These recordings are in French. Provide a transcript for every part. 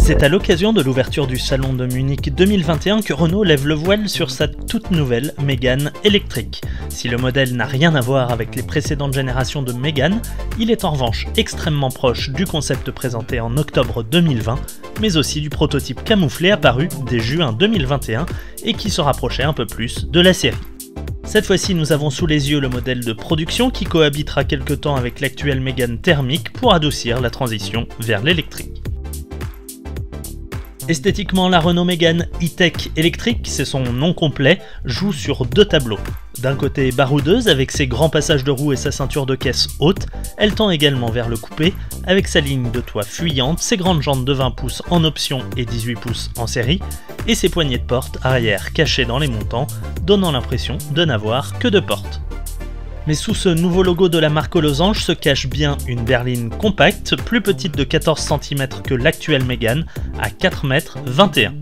C'est à l'occasion de l'ouverture du salon de Munich 2021 que Renault lève le voile sur sa toute nouvelle Mégane électrique. Si le modèle n'a rien à voir avec les précédentes générations de Mégane, il est en revanche extrêmement proche du concept présenté en octobre 2020, mais aussi du prototype camouflé apparu dès juin 2021 et qui se rapprochait un peu plus de la série. Cette fois-ci, nous avons sous les yeux le modèle de production qui cohabitera quelque temps avec l'actuelle Mégane thermique pour adoucir la transition vers l'électrique. Esthétiquement, la Renault Mégane E-Tech électrique, c'est son nom complet, joue sur deux tableaux. D'un côté baroudeuse avec ses grands passages de roues et sa ceinture de caisse haute, elle tend également vers le coupé avec sa ligne de toit fuyante, ses grandes jantes de 20 pouces en option et 18 pouces en série, et ses poignées de porte arrière cachées dans les montants, donnant l'impression de n'avoir que deux portes. Mais sous ce nouveau logo de la marque aux losanges se cache bien une berline compacte, plus petite de 14 cm que l'actuelle Mégane, à 4,21 m.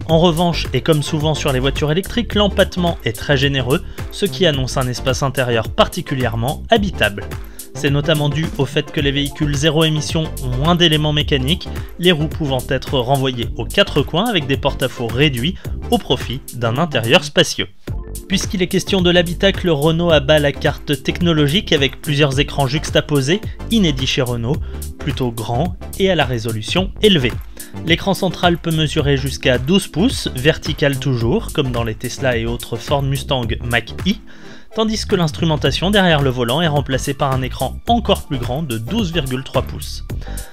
En revanche, et comme souvent sur les voitures électriques, l'empattement est très généreux, ce qui annonce un espace intérieur particulièrement habitable. C'est notamment dû au fait que les véhicules zéro émission ont moins d'éléments mécaniques, les roues pouvant être renvoyées aux quatre coins avec des porte-à-faux réduits au profit d'un intérieur spacieux. Puisqu'il est question de l'habitacle, Renault abat la carte technologique avec plusieurs écrans juxtaposés, inédits chez Renault, plutôt grands et à la résolution élevée. L'écran central peut mesurer jusqu'à 12 pouces, vertical toujours, comme dans les Tesla et autres Ford Mustang Mach-E, tandis que l'instrumentation derrière le volant est remplacée par un écran encore plus grand de 12,3 pouces.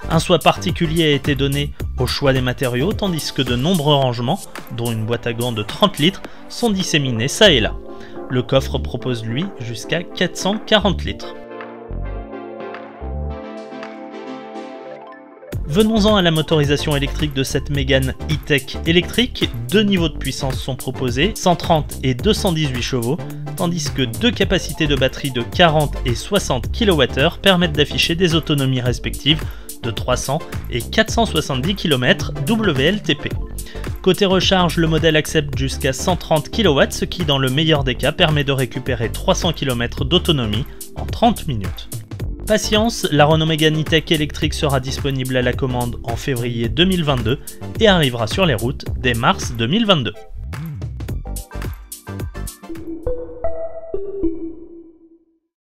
Un choix particulier a été donné au choix des matériaux, tandis que de nombreux rangements, dont une boîte à gants de 30 litres, sont disséminés ça et là. Le coffre propose lui jusqu'à 440 litres. Venons-en à la motorisation électrique de cette Mégane E-Tech électrique. Deux niveaux de puissance sont proposés, 130 et 218 chevaux, tandis que deux capacités de batterie de 40 et 60 kWh permettent d'afficher des autonomies respectives de 300 et 470 km WLTP. Côté recharge, le modèle accepte jusqu'à 130 kW, ce qui dans le meilleur des cas permet de récupérer 300 km d'autonomie en 30 minutes. Patience, la Renault Mégane E-Tech électrique sera disponible à la commande en février 2022 et arrivera sur les routes dès mars 2022.